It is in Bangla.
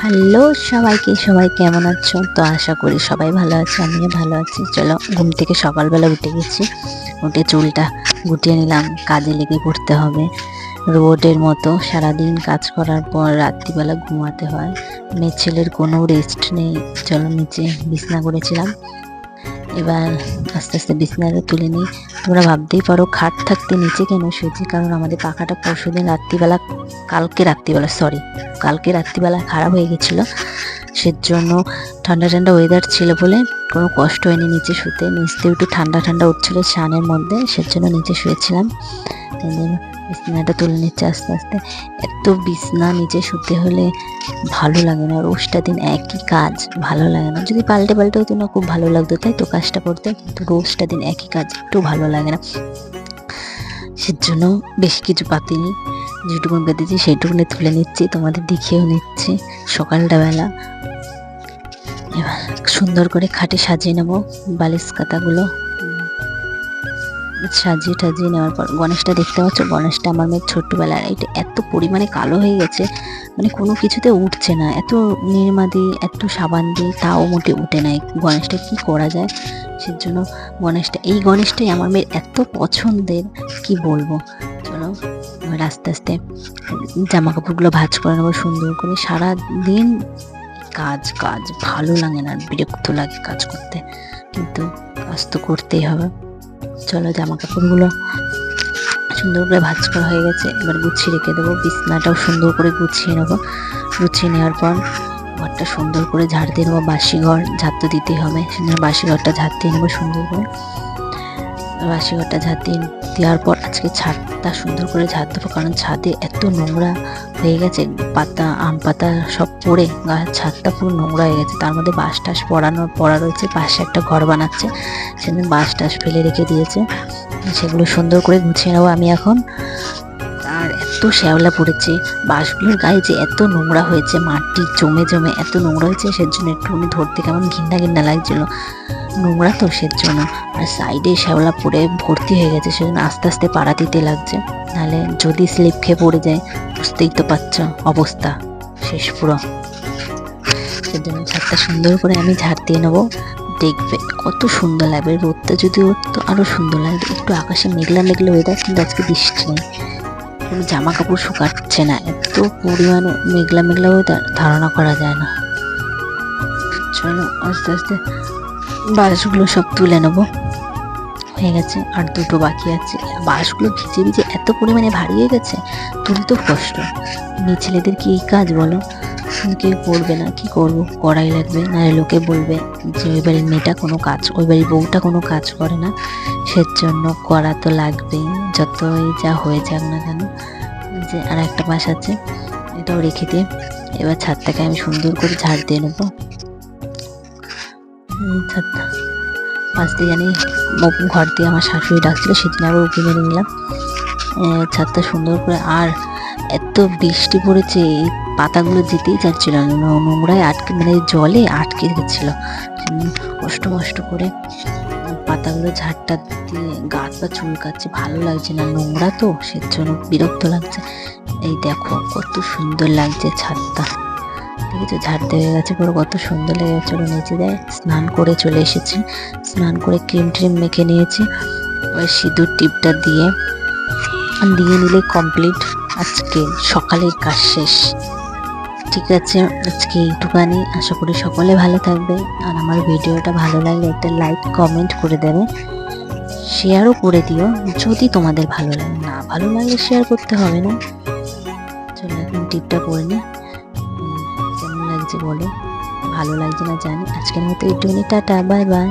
হ্যালো সবাইকে, সবাই কেমন আছো? তো আশা করি সবাই ভালো আছে, আমিও ভালো আছি। চলো, ঘুম থেকে সকালবেলা উঠে গেছি, উঠে চুলটা গুটিয়ে নিলাম, কাজে লেগে পড়তে হবে। রোবটের মতো সারাদিন কাজ করার পর রাত্রিবেলা ঘুমাতে হয়, মেয়ে ছেলের কোনো রেস্ট নেই। চলো, নিচে বিছনা করেছিলাম, এবার আস্তে আস্তে বিছনাটা তুলে নিই। তোমরা ভাবতেই পারো খাট থাকতে নিচে কেন শুয়েছি, কারণ আমাদের পাখাটা পরশুদিন রাত্রিবেলা, কালকে রাত্রিবেলা খারাপ হয়ে গেছিলো। সেজন্য ঠান্ডা ঠান্ডা ওয়েদার ছিল বলে কোনো কষ্ট হয়নি নিচে শুতে। নিচতে একটু ঠান্ডা ঠান্ডা উঠছিল স্নানের মধ্যে, সেজন্য নিচে শুয়েছিলাম। বিছনাটা তুলে নিচ্ছে আস্তে আস্তে। এত বিছনা নিচে শুতে হলে ভালো লাগে না, রোজটা দিন একই কাজ, ভালো লাগে না। যদি পাল্টে পাল্টে হতো না, খুব ভালো লাগতো, তাই তো কাজটা করতে। কিন্তু রোজটা দিন একই কাজ, একটু ভালো লাগে না। সেজন্য বেশি কিছু পাতিনি, যেটুকুন পেতেছি সেইটুকুনি তুলে নিচ্ছি, তোমাদের দেখিয়েও নিচ্ছি সকালটা বেলা। এবার সুন্দর করে খাটে সাজিয়ে নেবো, বালিশ কাতাগুলো সাজিয়ে টাজিয়ে নেওয়ার পর গণেশটা দেখতে পাচ্ছ, গণেশটা আমার মেয়ের ছোট্টবেলার। এটা এত পরিমাণে কালো হয়ে গেছে, মানে কোনো কিছুতে উঠছে না। এত নির্মা দিই, এত সাবান দিই, তাও মোটে উঠে না। গণেশটা কি করা যায়? সেজন্য এই গণেশটাই আমার মেয়ের এত পছন্দের, কি বলবো। চলো, এবার আস্তে আস্তে জামা কাপড়গুলো ভাঁজ করে নেবো সুন্দর করে। সারা দিন কাজ কাজ, ভালো লাগে না, বিরক্ত লাগে কাজ করতে, কিন্তু কাজ তো করতেই হবে। চলো, জামা কাপড়গুলো সুন্দর করে ভাঁজ করা হয়ে গেছে, এবার গুছিয়ে রেখে দেবো। বিছনাটাও সুন্দর করে গুছিয়ে নেবো। গুছিয়ে নেওয়ার পর ঘরটা সুন্দর করে ঝাড় দিয়ে নেবো। বাসি ঘর ঝাড় তো দিতেই হবে, সেজন্য বাসি ঘরটা ঝাড় দিয়ে নেবো সুন্দর করে। বাসি ঘরটা ঝাড় দিয়ে দেওয়ার পর আজকে ছাদটা সুন্দর করে ঝাড় দেবো, কারণ ছাদে এত নোংরা হয়ে গেছে, পাতা আম পাতা সব পড়ে ছাদটা পুরো নোংরা হয়ে গেছে। তার মধ্যে বাঁশ টাস পড়া রয়েছে, পাশে একটা ঘর বানাচ্ছে, সেদিন বাঁশ টাস ফেলে রেখে দিয়েছে। সেগুলো সুন্দর করে গুছিয়ে নেবো আমি এখন। আর এত শ্যাওলা পড়েছে, বাঁশগুলোর গায়ে যে এত নোংরা হয়েছে, মাটি জমে জমে এত নোংরা হয়েছে, সেজন্য একটুখানি ধরতে কেমন ঘিন্না ঘিন্না লাগছিল, নোংরা তো সেজন্য। আর সাইডে শ্যাওলা পড়ে ভর্তি হয়ে গেছে, সেজন্য আস্তে আস্তে পাড়া দিতে লাগছে, নাহলে যদি স্লিপ খেয়ে পড়ে যায় বুঝতেই তো পারছ, অবস্থা শেষ পুরো। সেজন্য ছাদটা সুন্দর করে আমি ঝাড় দিয়ে নেবো। দেখবে কত সুন্দর লাগবে, রোদটা যদি উঠতো আরও সুন্দর লাগবে। একটু আকাশে মেঘলা মেঘলা ওয়েদার, কিন্তু আজকে বৃষ্টি নেই, কোনো জামা কাপড় শুকাচ্ছে না, এত পরিমাণে মেঘলা মেঘলা ওয়েদার ধারণা করা যায় না। চলো, আস্তে আস্তে বাঁশগুলো সব তুলে নেবো। হয়ে গেছে, আর দুটো বাকি আছে। বাঁশগুলো ভিজে ভিজে এত পরিমাণে ভারী হয়ে গেছে, তুলতেও কষ্ট। মেয়ে ছেলেদের কি এই কাজ বলো? কেউ করবে না, কি করবো, করাই লাগবে, নাহলে লোকে বলবে যে ওই বাড়ির মেয়েটা কোনো কাজ, ওই বাড়ির বউটা কোনো কাজ করে না। সেজন্য করা তো লাগবেই, যতই যা হয়ে যাক না কেন। যে আর একটা বাঁশ আছে, এটাও রেখে দিয়ে এবার ছাদটাকে আমি সুন্দর করে ঝাড় দিয়ে নেবো। ছাদটা পাশ দিয়ে জানি ঘর দিয়ে আমার শাশুড়ি ডাকছিল, সেদিন আবার উঁকি মেরে নিলাম। ছাদটা সুন্দর করে। আর এত বৃষ্টি পড়েছে, এই পাতাগুলো যেতেই চাচ্ছিল না, নোংরায় আটকে, মানে জলে আটকে গেছিল। কষ্ট কষ্ট করে পাতাগুলো ঝাড়টা দিয়ে গাছ বা চুলকাচ্ছে, ভালো লাগছে না, নোংরা তো সেজন্য বিরক্ত লাগছে। এই দেখো কত সুন্দর লাগছে ছাদটা, দেখেছো? ঝাড় দিয়ে গেছে পুরো, কত সুন্দর লেগে গেছে। নিচে যায়, স্নান করে চলে এসেছি, স্নান করে ক্রিম ট্রিম মেখে নিয়েছি। এবার সিঁদুর টিপটা দিয়ে নিলে কমপ্লিট, আজকে সকালের কাজ শেষ। ঠিক আছে, আজকে এইটুকানি। আশা করি সকলে ভালো থাকবে, আর আমার ভিডিওটা ভালো লাগলে একটা লাইক কমেন্ট করে দেবে, শেয়ারও করে দিও যদি তোমাদের ভালো লাগে। না ভালো লাগলে শেয়ার করতে হবে না। চলো, এখন টিপটা করে নিই। কেমন লাগছে বলো, ভালো লাগছে না জানি। আজকের মতো এইটুকুনি, টাটা, বাই বাই।